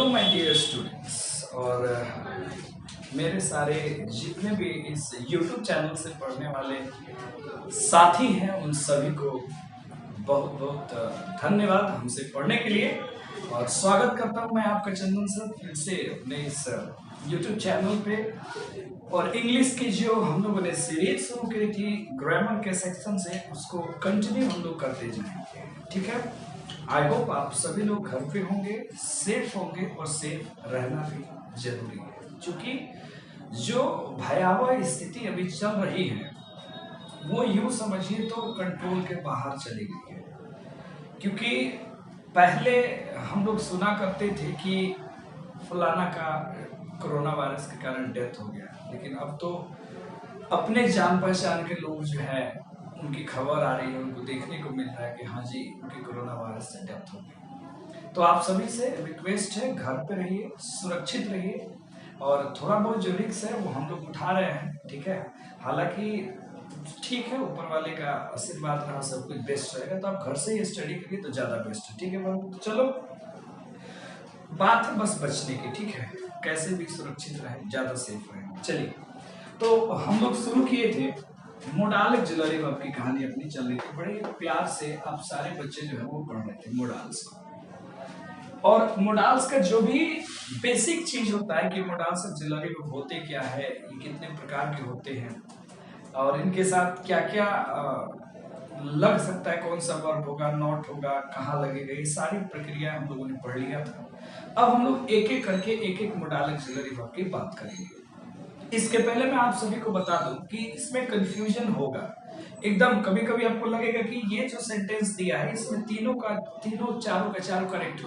Hello my dear students और मेरे सारे जितने भी इस YouTube चैनल से पढ़ने वाले साथी हैं उन सभी को बहुत बहुत धन्यवाद हमसे पढ़ने के लिए। और स्वागत करता हूं मैं आपका चंदन सर फिर से अपने इस YouTube चैनल पे। और इंग्लिश की जो हम लोगों ने सीरीज शुरू की थी ग्रामर के सेक्शन से, उसको कंटिन्यू हम लोग करते जाएंगे, ठीक है। आई होप आप सभी लोग घर पे होंगे, सेफ होंगे और सेफ रहना भी जरूरी है, क्योंकि जो भयावह स्थिति अभी चल रही है वो यूं समझिए तो कंट्रोल के बाहर चली गई है। क्योंकि पहले हम लोग सुना करते थे कि फलाना का कोरोना वायरस के कारण डेथ हो गया, लेकिन अब तो अपने जान पहचान के लोग जो है उनकी खबर आ रही है, उनको देखने को मिल रहा है कि हाँ जी उनकी कोरोना वायरस से डेथ हो गई। तो आप सभी से रिक्वेस्ट है, घर पे रहिए, सुरक्षित रहिए और थोड़ा बहुत जो रिस्क है वो हम लोग उठा रहे हैं, ठीक है। हालांकि ठीक है, ऊपर वाले का आशीर्वाद रहा, सब कुछ बेस्ट रहेगा, तो आप घर से ही स्टडी करिए तो ज्यादा बेस्ट है, ठीक है। तो चलो बात है बस बचने की, ठीक है, कैसे भी सुरक्षित रहे, ज्यादा सेफ रहे। चलिए, तो हम लोग शुरू किए थे मोडाल ज्वेलरी वर्क की कहानी अपनी चल रही थी, बड़े प्यार से आप सारे बच्चे जो है वो पढ़ रहे थे मोडाल्स। और मोडाल्स का जो भी बेसिक चीज होता है कि मोडाल्स ज्वेलरी वर्क होते क्या है, ये कितने प्रकार के होते हैं और इनके साथ क्या क्या लग सकता है, कौन सा वर्ब होगा, नॉट होगा, कहाँ लगेगा, ये सारी प्रक्रिया हम लोगों ने पढ़ लिया था। अब हम लोग एक एक करके एक एक मोडाल ज्वेलरी वर्क की बात करेंगे। इसके पहले मैं आप सभी को बता दूं कि इसमें कंफ्यूजन होगा एकदम। कभी कभी आपको लगेगा कि ये जो सेंटेंस दिया है इसमें तीनों चारों का चारों करेक्ट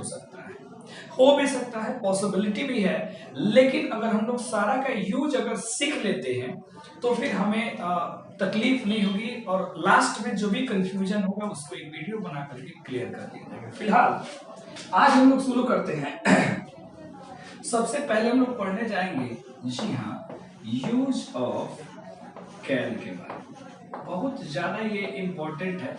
हो भी सकता है, पॉसिबिलिटी भी है, लेकिन अगर हम लोग सारा का यूज अगर सीख लेते हैं तो फिर हमें तकलीफ नहीं होगी और लास्ट में जो भी कंफ्यूजन होगा उसको एक वीडियो बना करके क्लियर कर दिया जाएगा। फिलहाल आज हम लोग शुरू करते हैं। सबसे पहले हम लोग पढ़ने जाएंगे, जी हाँ, यूज ऑफ कैन के बारे में। बहुत ज्यादा ये इम्पोर्टेंट है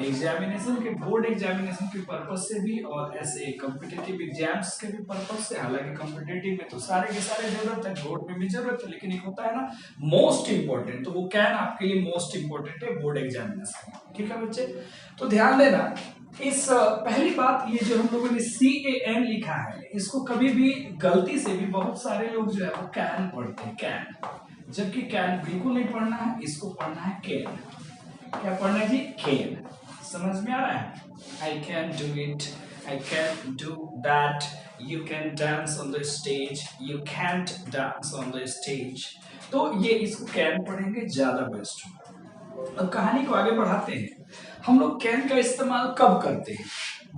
एग्जामिनेशन के, बोर्ड एग्जामिनेशन के पर्पज से भी और ऐसे कॉम्पिटिटिव एग्जाम्स के भी पर्पज से। हालांकि कॉम्पिटिटिव में तो सारे के सारे जरूरत है, बोर्ड में भी जरूरत है, लेकिन एक होता है ना मोस्ट इंपॉर्टेंट, तो वो कैन आपके लिए मोस्ट इंपॉर्टेंट है बोर्ड एग्जामिनेशन, ठीक है बच्चे। तो ध्यान देना, इस पहली बात, ये जो हम लोगों ने CAN लिखा है, इसको कभी भी गलती से भी बहुत सारे लोग जो है वो कैन पढ़ते हैं, कैन, जबकि कैन बिल्कुल नहीं पढ़ना है, इसको पढ़ना है कैन। क्या पढ़ना है जी? कैन। समझ में आ रहा है? I can do it, I can do that, you can dance on the stage, you can't dance on the stage. तो ये इसको कैन पढ़ेंगे, ज्यादा बेस्ट होगा। अब कहानी को आगे बढ़ाते हैं। हम लोग कैन का इस्तेमाल कब करते हैं?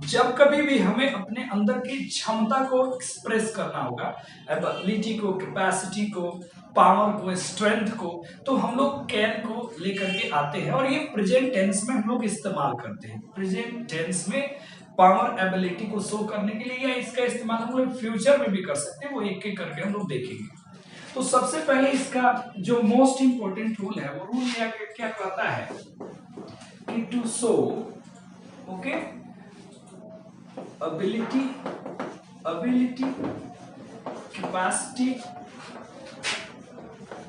जब कभी भी हमें अपने अंदर की क्षमता को एक्सप्रेस करना होगा, एबिलिटी को, कैपेसिटी को, पावर को, स्ट्रेंथ को, तो हम लोग कैन को लेकर के आते हैं और ये प्रेजेंट टेंस में हम लोग इस्तेमाल करते हैं। प्रेजेंट टेंस में पावर एबिलिटी को शो करने के लिए, या इसका इस्तेमाल हम लोग फ्यूचर में भी कर सकते हैं, वो एक एक करके हम लोग देखेंगे। तो सबसे पहले इसका जो मोस्ट इंपोर्टेंट रूल है, वो रूल क्या कहता है कि to show, okay, ability, capacity,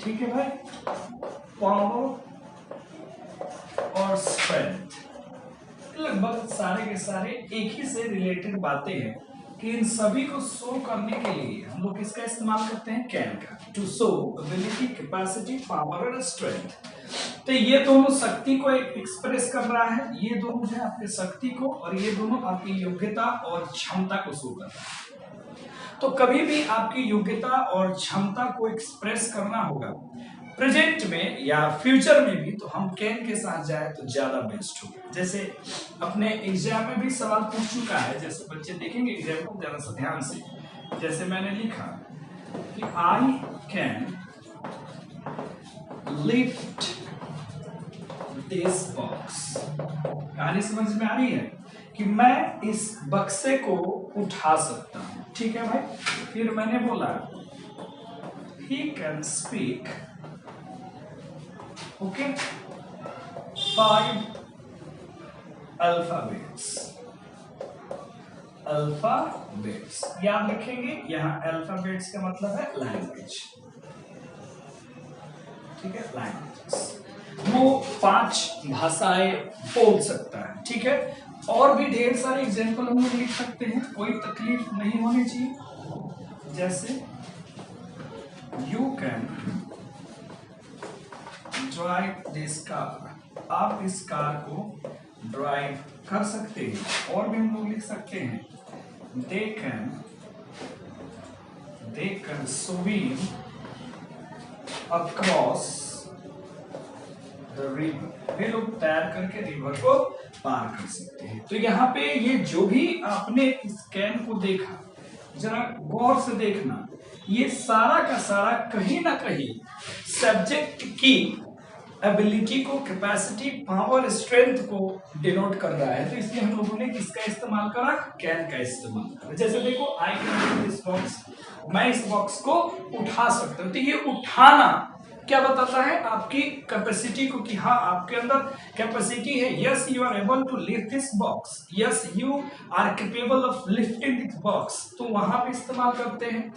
ठीक है भाई, पावर और स्ट्रेंथ, लगभग सारे के सारे एक ही से रिलेटेड बातें हैं कि इन सभी को शो करने के लिए हम लोग किसका इस्तेमाल करते हैं? कैन का। To show ability, capacity, power और स्ट्रेंथ। तो ये दोनों शक्ति को एक्सप्रेस कर रहा है, ये दोनों जो है आपके शक्ति को, और ये दोनों आपकी योग्यता और क्षमता को शो कर रहा है। तो कभी भी आपकी योग्यता और क्षमता को एक्सप्रेस करना होगा प्रेजेंट में या फ्यूचर में भी, तो हम कैन के साथ जाए तो ज्यादा बेस्ट होगा। जैसे अपने एग्जाम में भी सवाल पूछ चुका है, जैसे बच्चे देखेंगे एग्जाम को ज्यादा से ध्यान से, जैसे मैंने लिखा कि I can lift this box. कहानी समझ में आ रही है कि मैं इस बक्से को उठा सकता हूं, ठीक है भाई। फिर मैंने बोला he can speak, okay, 5 alphabets. Alphabets. याद रखेंगे, यहाँ अल्फाबेट्स का मतलब है लैंग्वेज, ठीक है, लैंग्वेजेस। वो 5 भाषाएं बोल सकता है, ठीक है। और भी ढेर सारे एग्जाम्पल हम लोग लिख सकते हैं, कोई तकलीफ नहीं होनी चाहिए। जैसे you can drive this car, आप इस कार को ड्राइव कर सकते हैं। और भी हम लोग लिख सकते हैं they can swim across the river, वे लोग तैर करके रिवर को पार कर सकते हैं। तो यहाँ पे ये जो भी आपने इस कैन को देखा, जरा गौर से देखना, ये सारा का सारा कहीं ना कहीं सब्जेक्ट की एबिलिटी को, कैपेसिटी, पावर, स्ट्रेंथ को डिनोट कर रहा है। तो इसलिए हम लोगों ने किसका इस्तेमाल करा, कैन का इस्तेमाल करा। जैसे देखो आई कैन दिस बॉक्स, मैं इस बॉक्स को उठा सकता हूं। तो ये उठाना क्या बताता है, आपकी कैपेसिटी को, कि हाँ आपके अंदर कैपेसिटी है। Yes you are able to lift this box, yes you are capable of lifting this box, तो वहां पे इस्तेमाल करते हैं।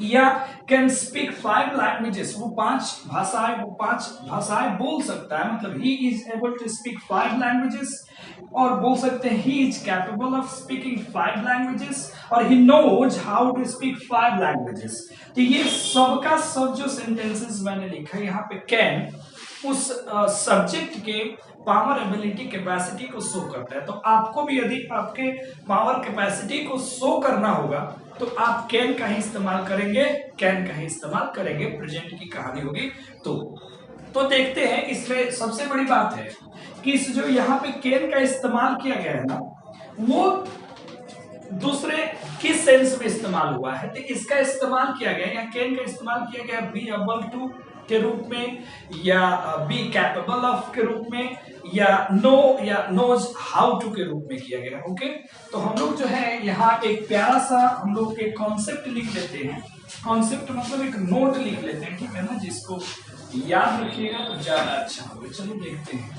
या कैन स्पीक 5 लैंग्वेजेस, वो 5 भाषाएं बोल सकता है, मतलब he is able to speak 5 languages. और बोल सकते हैं he is capable of speaking 5 languages, और he knows how to speak 5 languages. तो ये सबका सब जो सेंटेंसेस मैंने लिखा है यहाँ पे कैन उस सब्जेक्ट के पावर, एबिलिटी, कैपेसिटी को शो करता है। तो आपको भी यदि आपके पावर, कैपेसिटी को शो करना होगा तो आप कैन का ही इस्तेमाल करेंगे, कैन का ही इस्तेमाल करेंगे। प्रेजेंट की कहानी होगी तो देखते हैं। इसमें सबसे बड़ी बात है कि इस जो यहाँ पे कैन का इस्तेमाल किया गया है ना, वो दूसरे किस सेंस में इस्तेमाल हुआ है। तो इसका इस्तेमाल किया गया, या कैन का इस्तेमाल किया गया बी एबल टू के रूप में, या बी कैपेबल ऑफ के रूप में, या नो या नोज हाउ टू के रूप में किया गया। ओके, तो हम लोग जो है यहाँ एक प्यारा सा हम लोग एक कॉन्सेप्ट लिख लेते हैं। कॉन्सेप्ट मतलब एक नोट लिख लेते हैं, ठीक है ना, जिसको याद रखिएगा तो ज्यादा अच्छा होगा। चलो देखते हैं।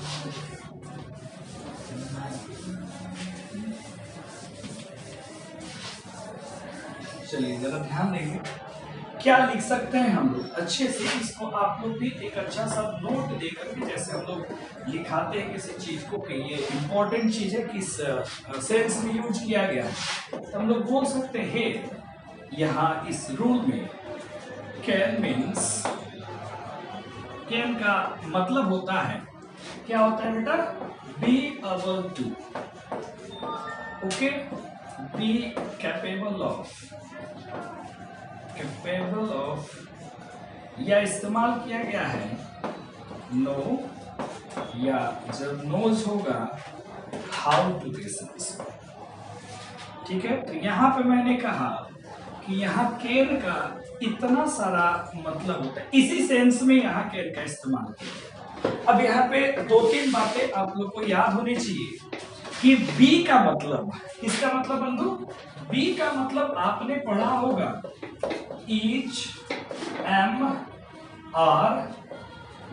चलिए जरा ध्यान देंगे क्या लिख सकते हैं हम लोग अच्छे से। इसको आप लोग भी एक अच्छा सा नोट देकर के, जैसे हम लोग लिखाते हैं किसी चीज को कि ये इंपॉर्टेंट चीज है, किस सेंस में यूज किया गया है, तो हम लोग बोल सकते हैं यहाँ इस रूल में कैन मीन्स, कैन का मतलब होता है, क्या होता है बेटा, be able to, okay, be capable of, या इस्तेमाल किया गया है नो, या जब नोज होगा हाउ टू के सेंस, ठीक है। तो यहाँ पे मैंने कहा कि यहाँ कैन का इतना सारा मतलब होता है, इसी सेंस में यहाँ कैन का इस्तेमाल किया। अब यहाँ पे 2-3 बातें आप लोग को याद होनी चाहिए कि बी का मतलब, इसका मतलब बंधु, बी का मतलब आपने पढ़ा होगा ईच, एम, आर,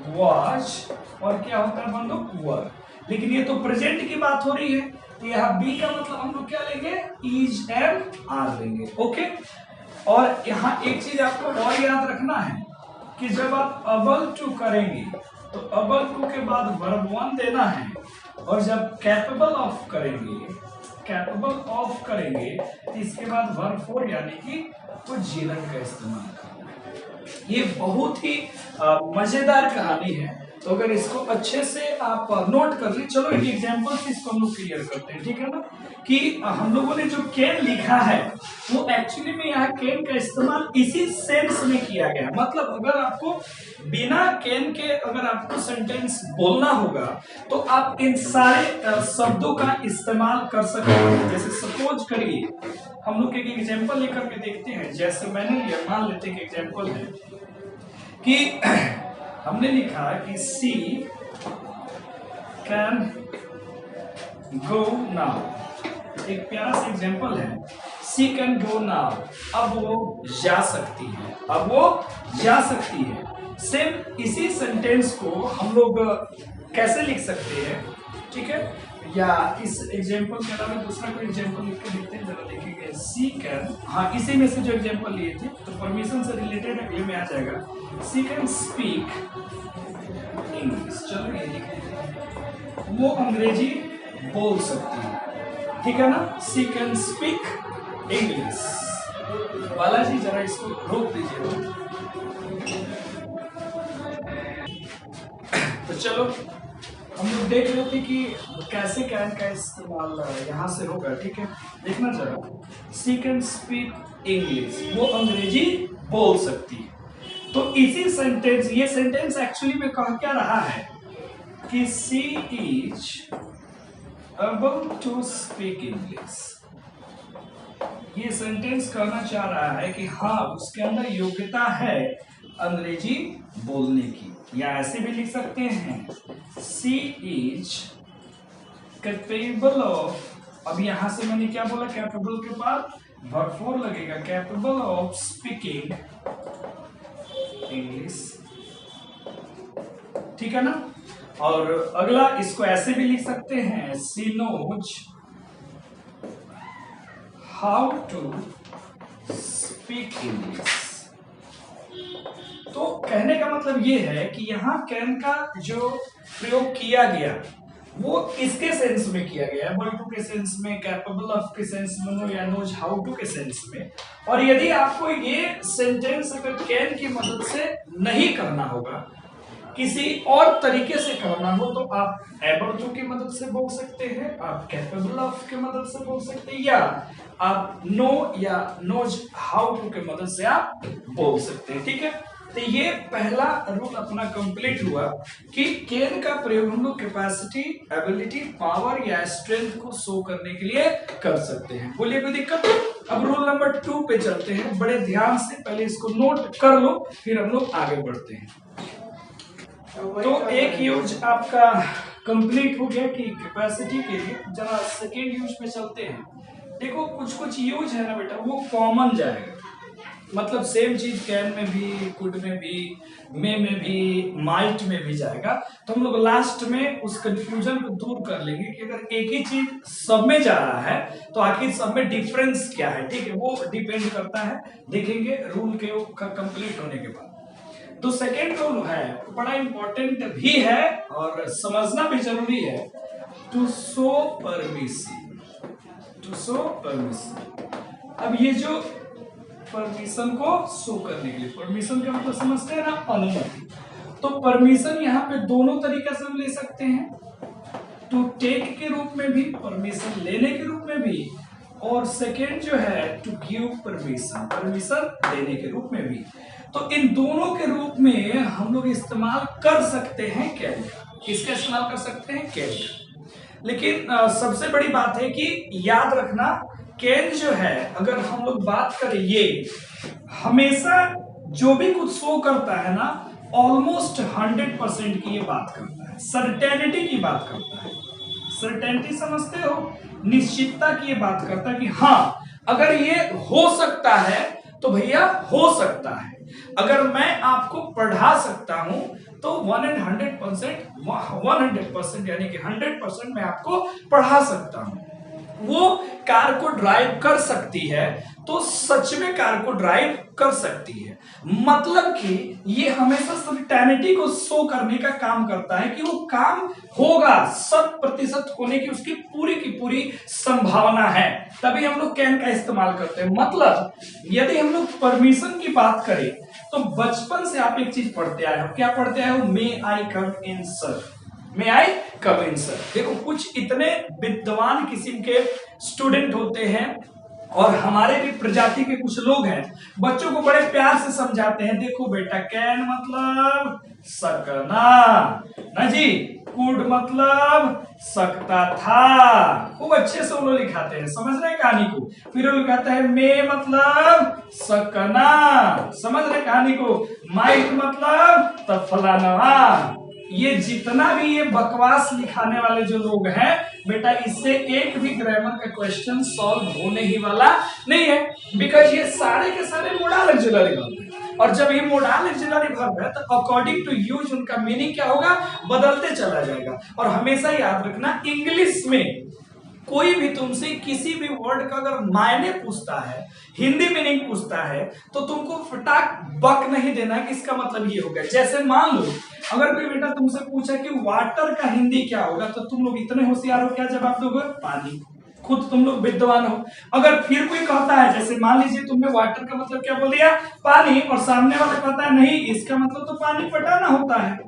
वॉच, और क्या होता है बंधु, वर। लेकिन ये तो प्रेजेंट की बात हो रही है, तो यहाँ बी का मतलब हम लोग क्या लेंगे, ईच, एम, आर लेंगे, ओके। और यहाँ एक चीज आपको और याद रखना है कि जब आप अबल टू करेंगे तो अबल टू के बाद वर्ब 1 देना है, और जब कैपेबल ऑफ करेंगे, तो इसके बाद वर्ब 4 यानी कि तो जीलन का इस्तेमाल करना है। ये बहुत ही मजेदार कहानी है, तो अगर इसको अच्छे से आप नोट कर ली। चलो एक एग्जांपल से इसको हम लोग क्लियर करते हैं, ठीक है ना, कि हम लोगों ने जो कैन लिखा है वो एक्चुअली में यहाँ कैन का इस्तेमाल इसी सेंस में किया गया है। मतलब अगर आपको बिना कैन के अगर आपको सेंटेंस बोलना होगा तो आप इन सारे शब्दों का इस्तेमाल कर सकते हैं। जैसे सपोज करिए हम लोग एक एग्जांपल लेकर के देखते हैं। जैसे मैंने लिया, मान लेते हैं कि एग्जांपल है कि हमने लिखा कि सी कैन गो नाउ, एक प्यारा सा एग्जांपल है, सी कैन गो नाउ, अब वो जा सकती है, अब वो जा सकती है। सेम इसी सेंटेंस को हम लोग कैसे लिख सकते हैं, ठीक है। या इस एग्जाम्पल के अलावा दूसरा कोई एग्जाम्पल लिख के देखते हैं, जरा देखिए। सी कैन, हाँ इसी में से जो एग्जाम्पल लिए थे तो परमिशन से रिलेटेड अगले में आ जाएगा। सी कैन स्पीक इंग्लिश, चलो ये लिख लीजिए, वो अंग्रेजी बोल सकती है, ठीक है ना। सी कैन स्पीक इंग्लिश। बालाजी जरा इसको रोक दीजिए। तो चलो हम लोग देख लेते कि कैसे कैन का इस्तेमाल यहाँ से होगा, ठीक है। देखना जरा, सी कैन स्पीक इंग्लिश, वो अंग्रेजी बोल सकती है। तो इसी सेंटेंस, ये सेंटेंस एक्चुअली में कह क्या रहा है कि she is able to speak English. ये सेंटेंस कहना चाह रहा है कि हाँ उसके अंदर योग्यता है अंग्रेजी बोलने की। या ऐसे भी लिख सकते हैं, सी इज कैपेबल ऑफ, अब यहां से मैंने क्या बोला, कैपेबल के बाद वर्ब फॉर लगेगा, कैपेबल ऑफ स्पीकिंग इंग्लिश, ठीक है ना। और अगला इसको ऐसे भी लिख सकते हैं, she knows how to speak English. तो कहने का मतलब ये है कि यहाँ कैन का जो प्रयोग किया गया वो इसके सेंस में किया गया है, एबल टू के सेंस में, कैपेबल ऑफ के सेंस में, या नोज हाउ टू के सेंस में। और यदि आपको ये सेंटेंस अगर कैन की मदद से नहीं करना होगा, किसी और तरीके से करना हो, तो आप एबल टू की मदद से बोल सकते हैं, आप कैपेबल ऑफ की मदद से बोल सकते हैं, या आप नो या नोज हाउ टू की मदद से आप बोल सकते हैं, ठीक है। तो ये पहला रूल अपना कंप्लीट हुआ कि कैन का प्रयोग हम लोग कैपेसिटी, एबिलिटी, पावर या स्ट्रेंथ को शो करने के लिए कर सकते हैं। बोलिए कोई दिक्कत? अब रूल नंबर 2 पे चलते हैं, बड़े ध्यान से पहले इसको नोट कर लो, फिर हम लोग आगे बढ़ते हैं। तो एक यूज आपका कंप्लीट हो गया कि कैपेसिटी के लिए। जरा सेकेंड यूज पे चलते हैं। देखो कुछ यूज है ना बेटा, वो कॉमन जाएगा, मतलब सेम चीज कैन में भी, कुड में भी, में भी, माइट में भी जाएगा। तो हम लोग लास्ट में उस कंफ्यूजन को दूर कर लेंगे कि अगर एक ही चीज सब में जा रहा है तो आखिर सब में डिफरेंस क्या है, ठीक है, वो डिपेंड करता है, देखेंगे रूल के कंप्लीट होने के बाद। तो सेकेंड रूल है, बड़ा इंपॉर्टेंट भी है और समझना भी जरूरी है, to show permission, to show permission. अब ये जो परमिशन को शो करने के लिए, परमिशन का मतलब समझते हैं ना, अनुमति। तो परमिशन यहाँ पे दोनों तरीके से हम ले सकते हैं, टू टेक के रूप में भी, परमिशन लेने के रूप में भी, और सेकेंड जो है टू गिव परमिशन, परमिशन देने के रूप में भी। तो इन दोनों के रूप में हम लोग इस्तेमाल कर सकते हैं कैन का। किसका इस्तेमाल कर सकते हैं? कैन का। लेकिन सबसे बड़ी बात है कि याद रखना, कैन जो है, अगर हम लोग बात करें, ये हमेशा जो भी कुछ शो करता है ना, ऑलमोस्ट 100% की ये बात करता है, सर्टेनिटी की बात करता है। सर्टेनिटी समझते हो? निश्चितता की ये बात करता है कि हाँ अगर ये हो सकता है तो भैया हो सकता है। अगर मैं आपको पढ़ा सकता हूं तो 100% यानी कि 100% मैं आपको पढ़ा सकता हूं। वो कार को ड्राइव कर सकती है तो सच में कार को ड्राइव कर सकती है। मतलब कि ये हमेशा सर्टेनिटी को शो करने का काम करता है कि वो काम होगा, 100% होने की उसकी पूरी संभावना है, तभी हम लोग कैन का इस्तेमाल करते हैं। मतलब यदि हम लोग परमिशन की बात करें तो बचपन से आप एक चीज पढ़ते आए हो, क्या पढ़ते आए हो? मे आई कम इन सर, मे आई कम इन सर। देखो कुछ इतने विद्वान किस्म के स्टूडेंट होते हैं और हमारे भी प्रजाति के कुछ लोग हैं, बच्चों को बड़े प्यार से समझाते हैं, देखो बेटा कैन मतलब सकना ना जी, कुड मतलब सकता था, खूब अच्छे से वो लोग लिखाते हैं, समझ रहे हैं कहानी को। फिर वो लिखाता है मे मतलब सकना, समझ रहे कहानी को। माइट मतलब तब फलाना। ये जितना भी ये बकवास लिखाने वाले जो लोग हैं बेटा, इससे एक भी ग्रामर का क्वेश्चन सॉल्व होने ही वाला नहीं है, बिकॉज ये सारे के सारे मोडाल एक्जुलरी वर्ब है। और जब ये मोडाल ऑक्सिलरी वर्ब है तो अकॉर्डिंग टू यूज उनका मीनिंग क्या होगा, बदलते चला जाएगा। और हमेशा याद रखना, इंग्लिश में कोई भी तुमसे किसी भी वर्ड का अगर मायने पूछता है, हिंदी मीनिंग पूछता है, तो तुमको फटाक बक नहीं देना कि इसका मतलब ये होगा। जैसे मान लो अगर कोई बेटा तुमसे पूछा कि वाटर का हिंदी क्या होगा, तो तुम लोग इतने होशियार हो, क्या जवाब दोगे, पानी। खुद तुम लोग विद्वान हो। अगर फिर कोई कहता है, जैसे मान लीजिए तुमने वाटर का मतलब क्या बोल दिया, पानी, और सामने वाला कहता है नहीं इसका मतलब तो पानी पटाना होता है।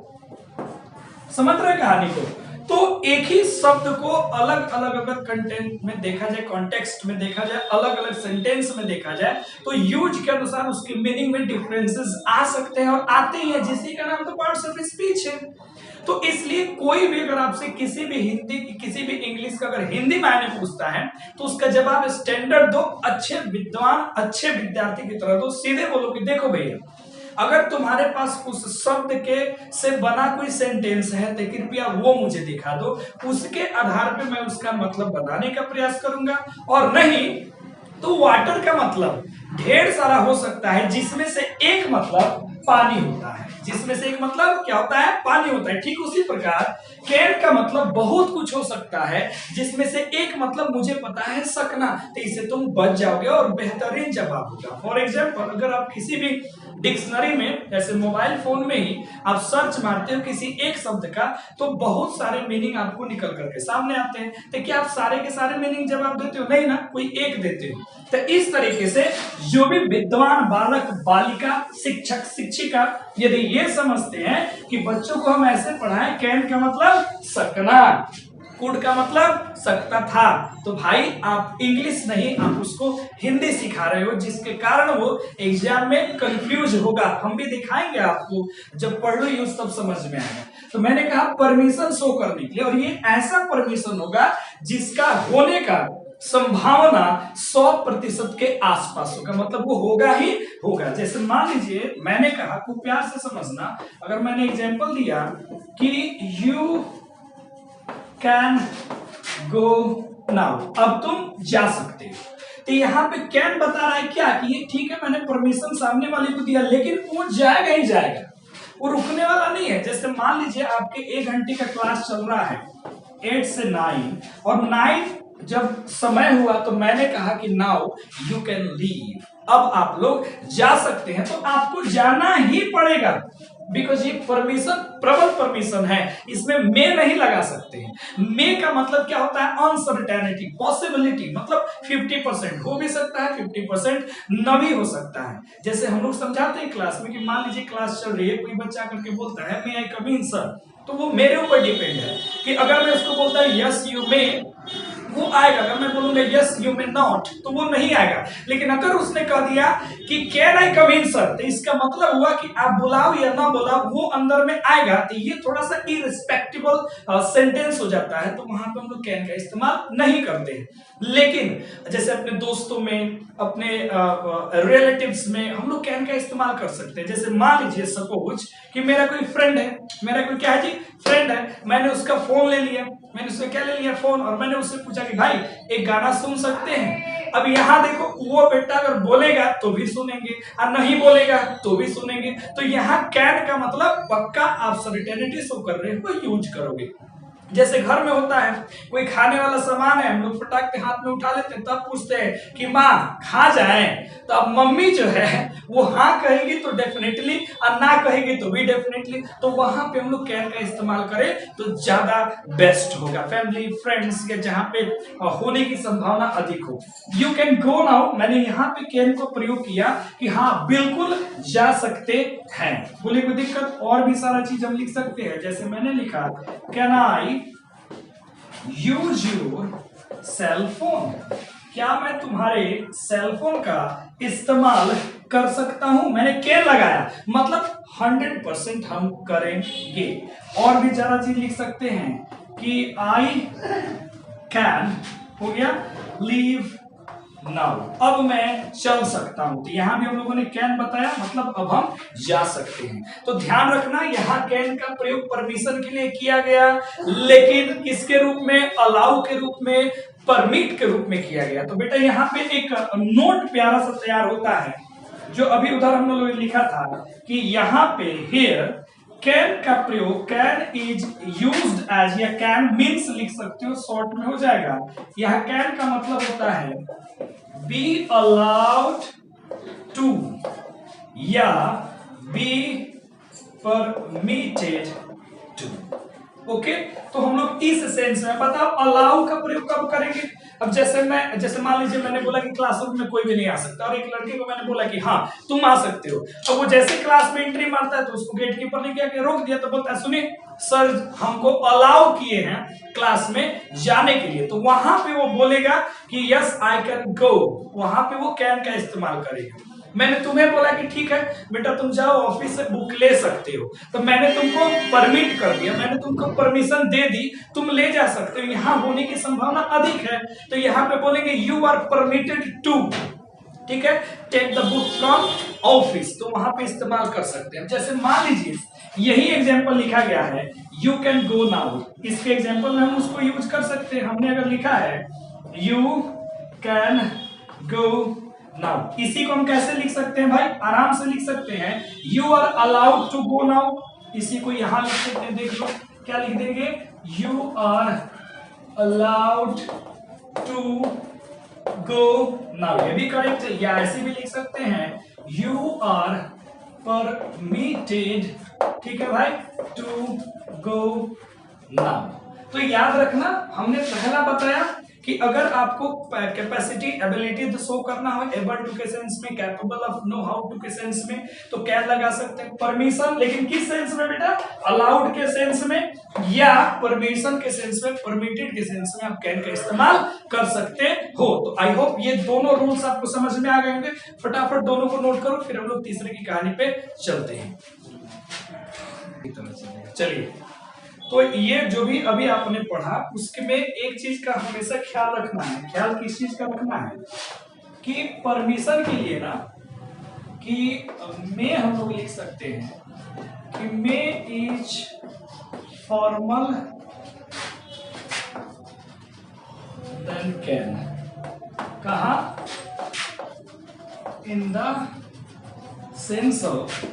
समझ रहे कहानी को? तो एक ही शब्द को अलग अलग अगर कंटेंट में देखा जाए, कॉन्टेक्स्ट में देखा जाए, अलग अलग सेंटेंस में देखा जाए, तो यूज के अनुसार उसके मीनिंग में डिफरेंसेस आ सकते हैं और आते ही हैं, जिसी का नाम तो पार्ट्स ऑफ स्पीच है। तो इसलिए कोई भी अगर आपसे किसी भी हिंदी, किसी भी इंग्लिश का अगर हिंदी मायने पूछता है, तो उसका जवाब स्टैंडर्ड दो, अच्छे विद्वान, अच्छे विद्यार्थी की तरह दो। सीधे बोलो कि देखो भैया, अगर तुम्हारे पास उस शब्द के से बना कोई सेंटेंस है तो कृपया वो मुझे दिखा दो, उसके आधार पे मैं उसका मतलब बताने का प्रयास करूंगा। और नहीं तो वाटर का मतलब ढेर सारा हो सकता है, जिसमें से एक मतलब पानी होता है, जिसमें से एक मतलब क्या होता है, पानी होता है। ठीक उसी प्रकार कैन का मतलब बहुत कुछ हो सकता है, जिसमें से एक मतलब मुझे पता है, सकना, तो इससे तुम बच जाओगे और बेहतरीन जवाब होगा। फॉर एग्जाम्पल, अगर आप किसी भी डिक्शनरी में, जैसे मोबाइल फोन में ही आप सर्च मारते हो किसी एक शब्द का, तो बहुत सारे मीनिंग आपको निकल करके सामने आते हैं। तो क्या आप सारे के सारे मीनिंग जवाब देते हो? नहीं ना, कोई एक देते हो। तो इस तरीके से जो भी विद्वान बालक, बालिका, शिक्षक, शिक्षिका यदि ये समझते हैं कि बच्चों को हम ऐसे पढ़ाएं, कैन का मतलब सकना, कुड का मतलब सकता था, तो भाई आप इंग्लिश नहीं, आप उसको हिंदी सिखा रहे हो, जिसके कारण वो एग्जाम में कंफ्यूज होगा। हम भी दिखाएंगे आपको, जब पढ़ लो यूज तब समझ में आएगा। तो मैंने कहा परमिशन शो करने के लिए, और ये ऐसा परमिशन होगा जिसका होने का संभावना 100% के आसपास होगा, मतलब वो होगा ही होगा। जैसे मान लीजिए मैंने कहा, को प्यार से समझना, अगर मैंने एग्जांपल दिया कि यू कैन गो नाउ, अब तुम जा सकते हो, तो यहाँ पे कैन बता रहा है क्या, कि ये ठीक है, मैंने परमिशन सामने वाले को दिया, लेकिन वो जाएगा ही जाएगा, वो रुकने वाला नहीं है। जैसे मान लीजिए आपके 1 घंटे का क्लास चल रहा है 8 से 9, और 9 जब समय हुआ तो मैंने कहा कि नाउ यू कैन लीव, अब आप लोग जा सकते हैं, तो आपको जाना ही पड़ेगा, बिकॉज ये परमिशन प्रबल परमिशन है, इसमें मे नहीं लगा सकते हैं। मे का मतलब क्या होता है, अनसर्टेनिटी, पॉसिबिलिटी, मतलब 50% हो भी सकता है, 50% न भी हो सकता है। जैसे हम लोग समझाते हैं क्लास में कि मान लीजिए क्लास चल रही है, कोई बच्चा करके बोलता है मे आई कम इन सर, तो वो मेरे ऊपर डिपेंड है कि अगर मैं उसको बोलता है यस यू मे, वो आएगा। अगर मैं बोलूंगा यस यू मे नॉट, तो वो नहीं आएगा। लेकिन अगर उसने कह दिया कि can I come in sir, तो इसका मतलब हुआ कि आप बुलाओ या ना बुलाओ वो अंदर में आएगा। तो ये थोड़ा सा इररिस्पेक्टेबल सेंटेंस हो जाता है, तो वहां पे हम लोग कैन का इस्तेमाल नहीं करते हैं। लेकिन जैसे अपने दोस्तों में, अपने रिलेटिव्स में हम लोग कैन का इस्तेमाल कर सकते हैं। जैसे मान लीजिए सपोज कि मेरा कोई फ्रेंड है, मेरा कोई क्या है जी, फ्रेंड है, मैंने उसका फोन ले लिया, मैंने उससे क्या ले लिया, फोन, और मैंने उससे पूछा कि भाई एक गाना सुन सकते हैं। अब यहाँ देखो, वो बेटा अगर बोलेगा तो भी सुनेंगे, और नहीं बोलेगा तो भी सुनेंगे। तो यहाँ कैन का मतलब पक्का आप सर्टेनिटी शो कर रहे हो, यूज करोगे। जैसे घर में होता है, कोई खाने वाला सामान है, हम लोग फटाक के हाथ में उठा लेते हैं, तब पूछते हैं कि माँ खा जाए, तो अब मम्मी जो है वो हाँ कहेगी तो डेफिनेटली, और ना कहेगी तो भी डेफिनेटली, तो वहां पे हम लोग कैन का इस्तेमाल करें तो ज्यादा बेस्ट होगा। फैमिली, फ्रेंड्स के जहां पे होने की संभावना अधिक हो। यू कैन गो नाउ, मैंने यहाँ पे कैन को प्रयोग किया कि हाँ बिल्कुल जा सकते हैं। बोले कोई दिक्कत, और भी सारा चीज हम लिख सकते हैं। जैसे मैंने लिखा can I use your cell phone, क्या मैं तुम्हारे सेल फोन का इस्तेमाल कर सकता हूं। मैंने कैन लगाया, मतलब 100% हम करेंगे। और भी ज्यादा चीज लिख सकते हैं कि आई कैन, हो गया, लीव नाउ, अब मैं चल सकता हूं। तो यहां भी हम लोगों ने कैन बताया, मतलब अब हम जा सकते हैं। तो ध्यान रखना, यहाँ कैन का प्रयोग परमिशन के लिए किया गया, लेकिन किसके रूप में, अलाउ के रूप में, परमिट के रूप में किया गया। तो बेटा यहाँ पे एक नोट प्यारा सा तैयार होता है, जो अभी उधर हम लोगों ने लिखा था कि यहाँ पे हेयर कैन का प्रयोग, कैन इज यूज्ड एज या कैन मीन्स लिख सकते हो, शॉर्ट में हो जाएगा। यह कैन का मतलब होता है बी अलाउड टू या बी परमिटेड टू। ओके, तो हम लोग इस सेंस में बताओ अलाउ का प्रयोग कब करेंगे। अब जैसे मान लीजिए मैंने बोला कि क्लासरूम में कोई भी नहीं आ सकता और एक लड़के को मैंने बोला कि हाँ तुम आ सकते हो। अब वो जैसे क्लास में एंट्री मारता है तो उसको गेट कीपर ने क्या किया, रोक दिया। तो बोलता है सुनिए सर हमको अलाउ किए हैं क्लास में जाने के लिए। तो वहां पे वो बोलेगा कि यस आई कैन गो, वहां पे वो कैन का इस्तेमाल करेगा। मैंने तुम्हें बोला कि ठीक है बेटा तुम जाओ ऑफिस से बुक ले सकते हो, तो मैंने तुमको परमिट कर दिया, मैंने तुमको परमिशन दे दी, तुम ले जा सकते हो। यहाँ होने की संभावना अधिक है, तो यहाँ पे बोलेंगे यू आर परमिटेड टू, ठीक है, take the book from office, तो वहां पे इस्तेमाल कर सकते हैं। जैसे मान लीजिए यही एग्जाम्पल लिखा गया है यू कैन गो नाउ, इसके एग्जाम्पल में हम उसको यूज कर सकते हैं। हमने अगर लिखा है यू कैन गो नाउ, इसी को हम कैसे लिख सकते हैं भाई, आराम से लिख सकते हैं you are allowed to go now. इसी को यहां लिख सकते हैं, देख लो क्या लिख देंगे, you are allowed to go now, ये भी करेक्ट है। या ऐसे भी लिख सकते हैं यू आर परमिटेड, ठीक है भाई, टू गो नाउ। तो याद रखना हमने पहला बताया कि अगर आपको कैपेसिटी एबिलिटी तो शो करना हो, एबल टू के सेंस में, capable of, know how to के सेंस में, तो क्या लगा सकते हैं परमिशन, लेकिन किस सेंस में बेटा, अलाउड के सेंस में या परमिशन के सेंस में, परमिटेड के सेंस में आप कैन का इस्तेमाल कर सकते हो। तो आई होप ये दोनों रूल्स आपको समझ में आ गए होंगे। फटाफट दोनों को नोट करो, फिर हम लोग तीसरे की कहानी पे चलते हैं। चलिए, तो ये जो भी अभी आपने पढ़ा उसके में एक चीज का हमेशा ख्याल रखना है। ख्याल किस चीज का रखना है कि परमिशन के लिए ना कि मे हम लोग लिख सकते हैं कि मे इज फॉर्मल देन कैन। कहा, in the sense of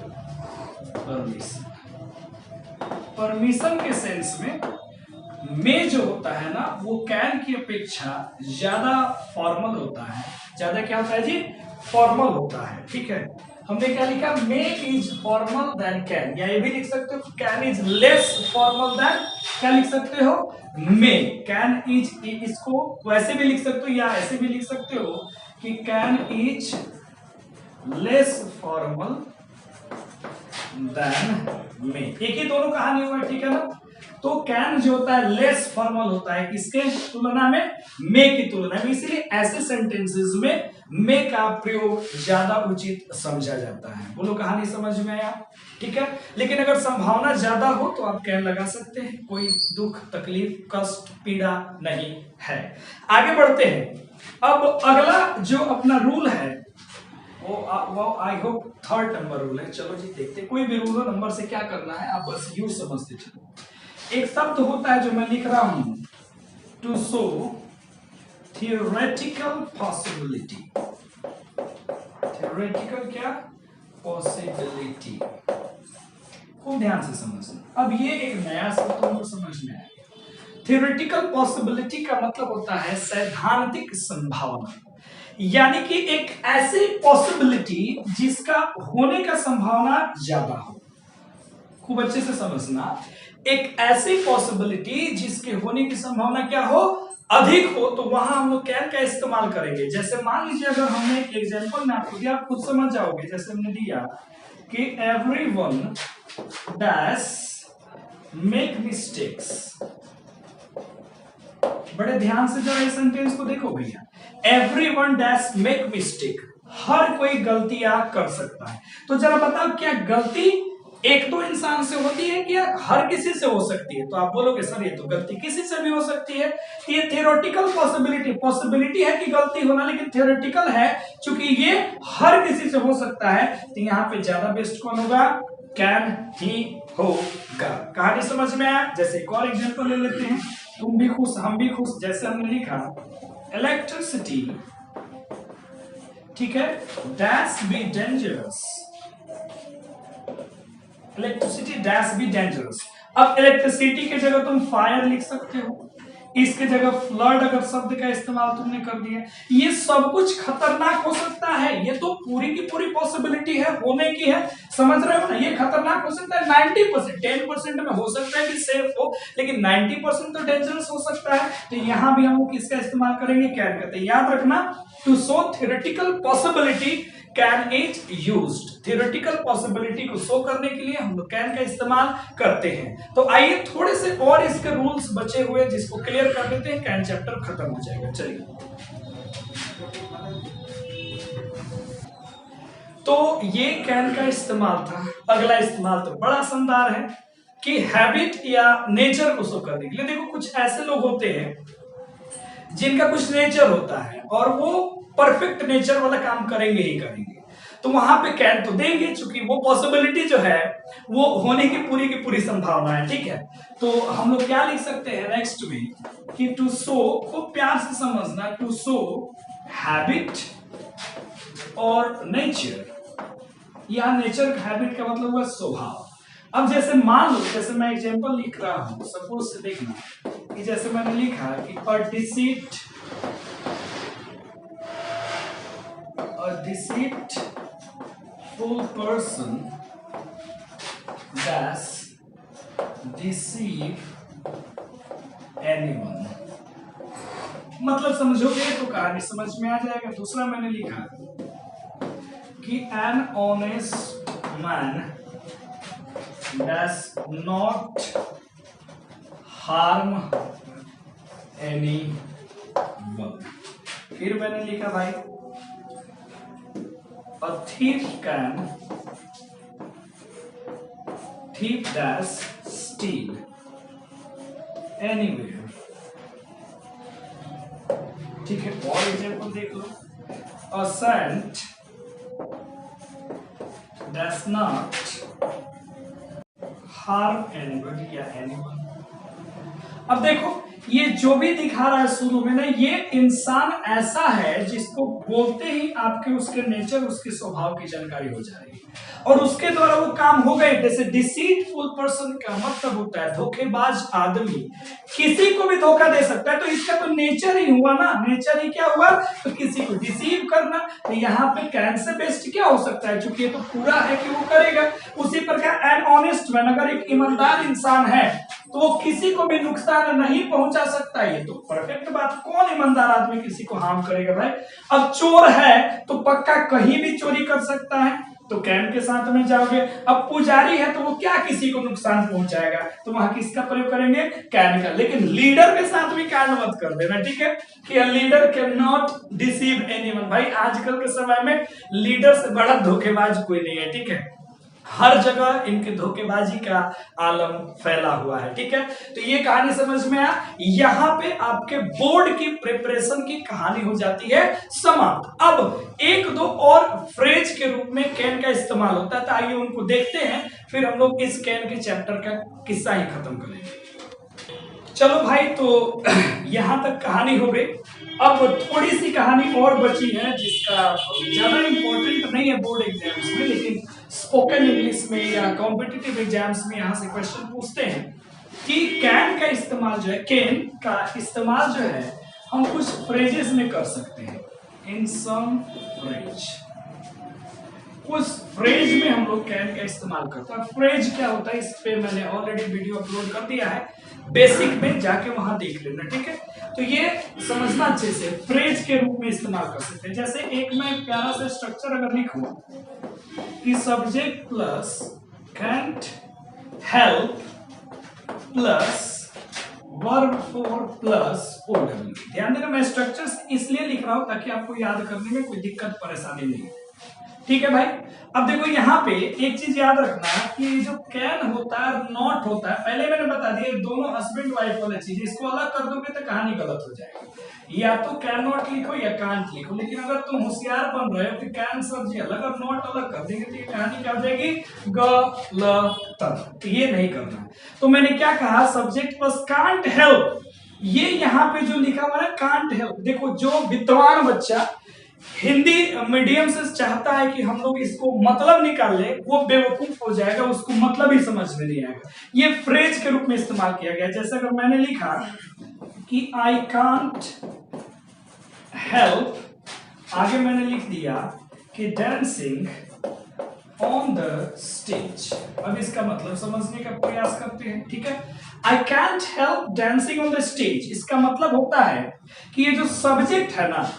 permission. Permission के सेंस में जो होता है ना वो कैन की अपेक्षा ज्यादा फॉर्मल होता है। ज्यादा क्या होता है जी, फॉर्मल होता है, ठीक है। हमने क्या लिखा, may is formal than can, या ये भी लिख सकते हो can is less formal than, क्या लिख सकते हो, मे। कैन इज, इसको वैसे भी लिख सकते हो या ऐसे भी लिख सकते हो कि can is less formal than may, एक ही दोनों कहानी हुआ, ठीक है ना। तो कैन जो होता है लेस फॉर्मल होता है किसके तुलना में, मे की तुलना में, इसलिए ऐसे सेंटेंसेस में मे का प्रयोग ज्यादा उचित समझा जाता है। बोलो कहानी समझ में आया, ठीक है। लेकिन अगर संभावना ज्यादा हो तो आप कैन लगा सकते हैं, कोई दुख तकलीफ कष्ट पीड़ा नहीं है। आगे बढ़ते हैं। अब अगला जो अपना रूल है वो I hope third number rule है। चलो जी देखते हैं, कोई भी रूल हो नंबर से क्या करना है आप बस यूज समझते चलो। एक शब्द होता है जो मैं लिख रहा हूं, to show theoretical possibility. Theoretical क्या, पॉसिबिलिटी, खूब ध्यान से समझना। अब ये एक नया शब्द तुमको समझ में आएगा। थियोरेटिकल पॉसिबिलिटी का मतलब होता है सैद्धांतिक संभावना, यानी कि एक ऐसी पॉसिबिलिटी जिसका होने का संभावना ज्यादा हो। खूब अच्छे से समझना, एक ऐसी पॉसिबिलिटी जिसके होने की संभावना क्या हो, अधिक हो, तो वहां हम लोग कैन का इस्तेमाल करेंगे। जैसे मान लीजिए अगर हमने एक एग्जांपल में आपको दिया, आप खुद समझ जाओगे। जैसे हमने दिया कि एवरीवन डैश मेक मिस्टेक्स। बड़े ध्यान से जरा इस सेंटेंस को देखो भैया, एवरीवन डैश मेक मिस्टेक, हर कोई गलतियां कर सकता है। तो जरा बताओ क्या गलती एक दो इंसान से होती है क्या हर किसी से हो सकती है? तो आप बोलोगे सर ये तो गलती किसी से भी हो सकती है। ये थियोरेटिकल पॉसिबिलिटी है कि गलती होना, लेकिन थियोरेटिकल है क्योंकि ये हर किसी से हो सकता है। तो यहाँ पे ज्यादा बेस्ट कौन होगा, कैन ही होगा। कहानी समझ में आया? जैसे एक और एग्जांपल ले लेते हैं, तुम भी खुश हम भी खुश। जैसे हमने लिखा इलेक्ट्रिसिटी ठीक है, dash be dangerous, electricity dash be dangerous. अब इलेक्ट्रिसिटी की जगह तुम फायर लिख सकते हो, इसके जगह फ्लड अगर शब्द का इस्तेमाल तुमने कर दिया, ये सब कुछ खतरनाक हो सकता है, ये तो पूरी की पूरी पॉसिबिलिटी है, होने की है, समझ रहे हो ना। ये खतरनाक हो सकता है 90%, 10% में हो सकता है कि सेफ हो, लेकिन 90% तो डेंजरस हो सकता है। तो यहां भी हम लोग किसका इस्तेमाल करेंगे, कैन करते हैं। याद रखना, to show theoretical possibility can is used, theoretical possibility को शो करने के लिए हम लोग कैन का इस्तेमाल करते हैं। तो आइए थोड़े से और इसके रूल्स बचे हुए जिसको क्लियर कर देते हैं, कैन चैप्टर खत्म हो जाएगा। चलिए, तो ये कैन का इस्तेमाल था। अगला इस्तेमाल तो बड़ा शानदार है कि हैबिट या नेचर को शो करने के लिए। देखो, कुछ ऐसे लोग होते हैं जिनका कुछ नेचर होता है और वो परफेक्ट नेचर वाला काम करेंगे ही करेंगे, तो वहां पे कैन तो देंगे, चूंकि वो पॉसिबिलिटी जो है वो होने की पूरी संभावना है। ठीक है, तो हम लोग क्या लिख सकते हैं नेक्स्ट में कि टू शो, खूब प्यार से समझना, टू शो हैबिट और नेचर। यहां नेचर का हैबिट का मतलब हुआ स्वभाव। अब जैसे मान लो, जैसे मैं एग्जांपल लिख रहा हूं, सपोज से देखना कि जैसे मैंने लिखा कि a deceitful person does deceive anyone। मतलब समझोगे तो कहानी समझ में आ जाएगा। दूसरा मैंने लिखा कि an honest man does not harm anyone। फिर मैंने लिखा भाई, a thief does steal anywhere। ठीक है, और एग्जांपल देख लो, a saint does not harm anybody या anyone। अब देखो, ये जो भी दिखा रहा है शुरू में ना, ये इंसान ऐसा है जिसको बोलते ही आपके उसके नेचर, उसके स्वभाव की जानकारी हो जाएगी और उसके द्वारा वो काम हो गए। जैसे डिसीटफुल पर्सन का मतलब होता है धोखेबाज आदमी, किसी को भी धोखा दे सकता है, तो इसका तो नेचर ही हुआ ना, नेचर ही क्या हुआ, तो किसी को डिसीव करना। तो यहाँ पे कैन से बेस्ट क्या हो सकता है, चूंकि ये तो पूरा है कि वो करेगा। उसी प्रकार एन ऑनेस्ट मैन, अगर एक ईमानदार इंसान है तो वो किसी को भी नुकसान नहीं पहुंचा सकता। ये तो परफेक्ट बात, कौन ईमानदार आदमी किसी को हार्म करेगा भाई। अब चोर है तो पक्का कहीं भी चोरी कर सकता है, तो कैन के साथ में जाओगे। अब पुजारी है तो वो क्या किसी को नुकसान पहुंचाएगा, तो वहां किसका प्रयोग करेंगे, कैन का। लेकिन लीडर के साथ भी कैन मत कर देना, ठीक है, कि leader can not deceive anyone. भाई आजकल के समय में लीडर से बड़ा धोखेबाज कोई नहीं है, ठीक है, हर जगह इनके धोखेबाजी का आलम फैला हुआ है। ठीक है, तो ये कहानी समझ में आया। यहां पे आपके बोर्ड की प्रिपरेशन की कहानी हो जाती है समाप्त। अब एक दो और फ्रेज के रूप में कैन का इस्तेमाल होता है, तो आइए उनको देखते हैं, फिर हम लोग इस कैन के चैप्टर का किस्सा ही खत्म करेंगे। चलो भाई, तो यहां तक कहानी हो गई। अब थोड़ी सी कहानी और बची है जिसका ज्यादा इंपॉर्टेंट नहीं है बोर्ड एग्जाम्स में, लेकिन स्पोकन इंग्लिश में या कॉम्पिटिटिव एग्जाम्स में यहां से क्वेश्चन पूछते हैं कि कैन का इस्तेमाल जो है, कैन का इस्तेमाल जो है हम कुछ फ्रेजेस में कर सकते हैं। इन सम फ्रेज, कुछ फ्रेज में हम लोग कैन का इस्तेमाल करते हैं। फ्रेज क्या होता है, इस पे मैंने ऑलरेडी वीडियो अपलोड कर दिया है, बेसिक में जाके वहां देख लेना, ठीक है। तो ये समझना अच्छे से, फ्रेज के रूप में इस्तेमाल कर सकते हैं। जैसे एक मैं प्यारा सा स्ट्रक्चर अगर लिखूं कि subject plus can't help plus verb for plus O W. ध्यान देना, मैं स्ट्रक्चर्स इसलिए लिख रहा हूं ताकि आपको याद करने में कोई दिक्कत परेशानी नहीं है, ठीक है भाई। अब देखो यहाँ पे एक चीज याद रखना कि जो कैन होता है नॉट होता है, पहले मैंने बता दिया दोनों हस्बैंड वाइफ वाला चीज, इसको अलग कर दोगे तो कहानी गलत हो जाएगी। या तो कैन नॉट लिखो या कांट लिखो, लेकिन अगर तुम होशियार बन रहे हो तो कैन सब्जी अलग और नॉट अलग कर देंगे तो ये कहानी क्या हो जाएगी, गलत। तो ये नहीं करना। तो मैंने क्या कहा, सब्जेक्ट प्लस कांट हेल्प। ये यहाँ पे जो लिखा हुआ है कांट हेल्प, देखो जो विद्वान बच्चा हिंदी मीडियम से चाहता है कि हम लोग इसको मतलब निकाल ले, वो बेवकूफ हो जाएगा, उसको मतलब ही समझ में नहीं आएगा। ये फ्रेज के रूप में इस्तेमाल किया गया। जैसे अगर मैंने लिखा कि आई कांट हेल्प, आगे मैंने लिख दिया कि डांसिंग ऑन द स्टेज। अब इसका मतलब समझने का प्रयास करते हैं, ठीक है। I can't help dancing on the stage, इसका मतलब होता है कि ये जो सब्जेक्ट है ना,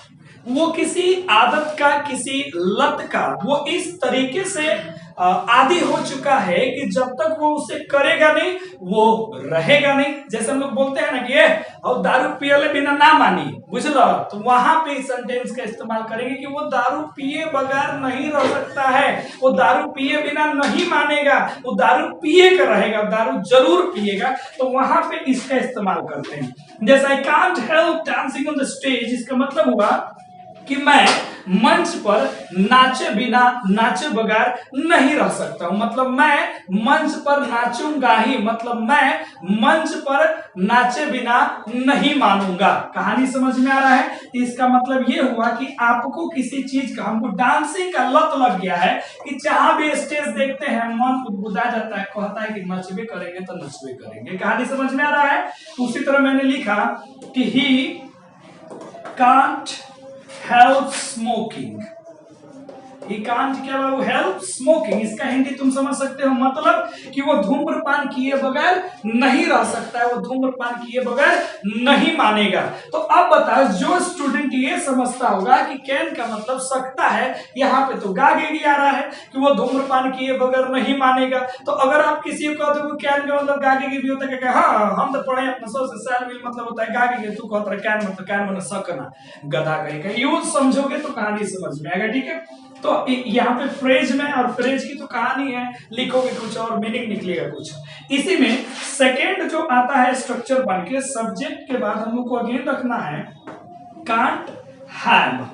वो किसी आदत का, किसी लत का, वो इस तरीके से आदी हो चुका है कि जब तक वो उसे करेगा नहीं वो रहेगा नहीं। जैसे हम लोग बोलते हैं ना कि ये और दारू पियले बिना ना मानी, बुझलो, तो वहां पे इस सेंटेंस का इस्तेमाल करेंगे कि वो दारू पिए बगैर नहीं रह सकता है, वो दारू पिए बिना नहीं मानेगा, वो दारू पिए का रहेगा, दारू जरूर पिएगा। तो वहां पे इसका इस्तेमाल करते हैं। जैसे I can't help dancing on the stage, इसका मतलब हुआ कि मैं मंच पर नाचे बिना, नाचे बगैर नहीं रह सकता हूं। मतलब मैं मंच पर नाचूंगा ही, मतलब मैं मंच पर नाचे बिना नहीं मानूंगा। कहानी समझ में आ रहा है? इसका मतलब ये हुआ कि आपको किसी चीज का, हमको डांसिंग का लत लग गया है कि जहां भी स्टेज देखते हैं मन उद्बुदा जाता है, कहता है कि नचबे करेंगे तो नचबे करेंगे। कहानी समझ में आ रहा है? उसी तरह मैंने लिखा कि he can't help smoking, he can't क्या हेल्प स्मोकिंग, इसका हिंदी तुम समझ सकते हो, मतलब कि वो धूम्रपान किए बगैर नहीं रह सकता है, वो धूम्रपान किए बगैर नहीं मानेगा। तो अब बताओ, जो स्टूडेंट ये समझता होगा कि कैन का मतलब सकता है, यहाँ पे तो गागे भी आ रहा है कि वो धूम्रपान किए बगैर नहीं मानेगा। तो अगर आप किसी को कहते हो कैन का मतलब गागे भी होता है, क्या हाँ हम तो पढ़े अपना सबसे सैल मतलब होता है गागे, तू कहता है कैन मतलब कैन मतलब सकना, गधा कहीं का यूज समझोगे तो कहानी समझ में आएगा, ठीक है। तो यहाँ पे फ्रेज में, और फ्रेज की तो कहानी है, लिखोगे कुछ और मीनिंग निकलेगा कुछ। इसी में सेकेंड जो आता है स्ट्रक्चर बन के, सब्जेक्ट के बाद हम लोग को अगेन रखना है कांट हैव,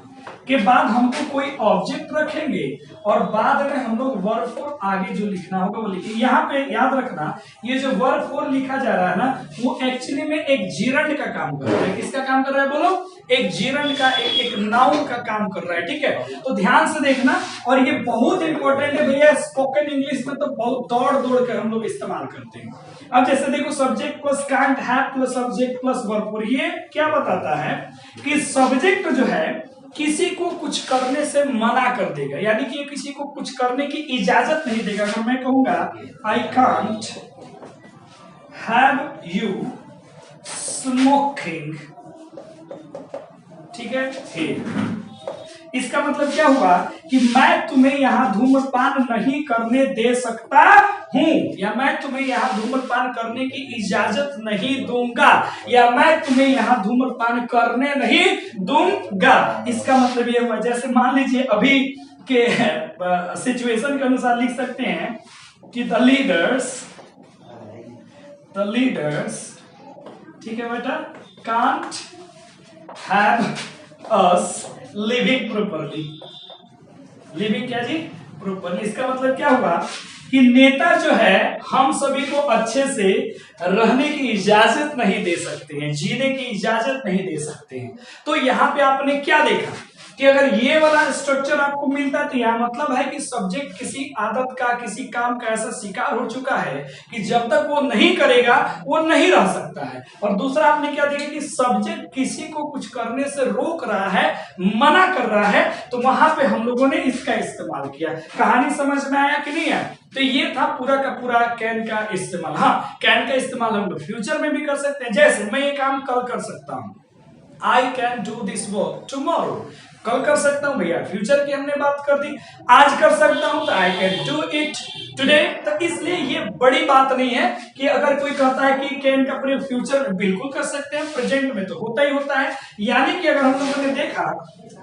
के बाद हमको कोई ऑब्जेक्ट रखेंगे और बाद में हम लोग वर्ब फोर आगे जो लिखना होगा वो लिखेंगे। यहाँ पे याद रखना, ये जो वर्ब फोर लिखा जा रहा है ना, वो एक्चुअली में एक जीरंड का काम कर रहा है। किसका काम कर रहा है बोलो? एक जीरंड का, एक नाउन का काम कर रहा है, ठीक है। तो ध्यान से देखना, और ये बहुत इंपॉर्टेंट है भैया, स्पोकन इंग्लिश में तो बहुत दौड़ दौड़ कर हम लोग इस्तेमाल करते हैं। अब जैसे देखो, subject plus can't have plus subject plus verb four, ये क्या बताता है कि सब्जेक्ट जो है किसी को कुछ करने से मना कर देगा, यानी कि किसी को कुछ करने की इजाजत नहीं देगा। अगर मैं कहूंगा I can't have you smoking, ठीक है, इसका मतलब क्या हुआ कि मैं तुम्हें यहां धूम्रपान नहीं करने दे सकता हूं, या मैं तुम्हें यहां धूम्रपान करने की इजाजत नहीं दूंगा, या मैं तुम्हें यहां धूम्रपान करने नहीं दूंगा। इसका मतलब ये हुआ, जैसे मान लीजिए अभी के सिचुएशन के अनुसार लिख सकते हैं कि द लीडर्स, ठीक है बेटा, can't have us living properly, living क्या जी? प्रॉपरली। इसका मतलब क्या हुआ कि नेता जो है हम सभी को अच्छे से रहने की इजाजत नहीं दे सकते हैं, जीने की इजाजत नहीं दे सकते हैं। तो यहाँ पे आपने क्या देखा कि अगर ये वाला स्ट्रक्चर आपको मिलता है तो यह मतलब है कि सब्जेक्ट किसी आदत का, किसी काम का ऐसा शिकार हो चुका है कि जब तक वो नहीं करेगा वो नहीं रह सकता है। और दूसरा आपने क्या देखा कि सब्जेक्ट किसी को कुछ करने से रोक रहा है, मना कर रहा है, तो वहां पे हम लोगों ने इसका इस्तेमाल किया। कहानी समझ में आया कि नहीं आया? तो ये था पूरा का पूरा कैन का इस्तेमाल। हाँ, कैन का इस्तेमाल हम लोग फ्यूचर में भी कर सकते हैं। जैसे मैं ये काम कल कर सकता हूं, I can do this work tomorrow, कल कर सकता हूं भैया, फ्यूचर की हमने बात कर दी। आज कर सकता हूं तो I can do it today. तो इसलिए ये बड़ी बात नहीं है कि अगर कोई कहता है कि कैन का प्रयोग फ्यूचर में बिल्कुल कर सकते हैं, प्रेजेंट में तो होता ही होता है। यानी कि अगर हम लोगों ने देखा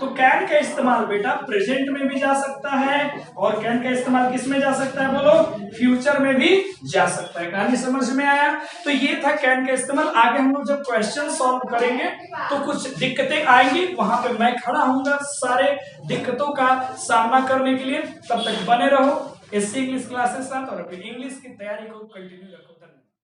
तो कैन का इस्तेमाल बेटा प्रेजेंट में भी जा सकता है, और कैन का इस्तेमाल किस में जा सकता है बोलो? फ्यूचर में भी जा सकता है। कहानी समझ में आया? तो ये था कैन का इस्तेमाल। आगे हम लोग जब क्वेश्चन सॉल्व करेंगे तो कुछ दिक्कतें आएंगी, वहां पे मैं खड़ा हूंगा सारे दिक्कतों का सामना करने के लिए। तब तक बने रहो SC इंग्लिश क्लासेस साथ, और अपनी इंग्लिश की तैयारी को कंटिन्यू रखो।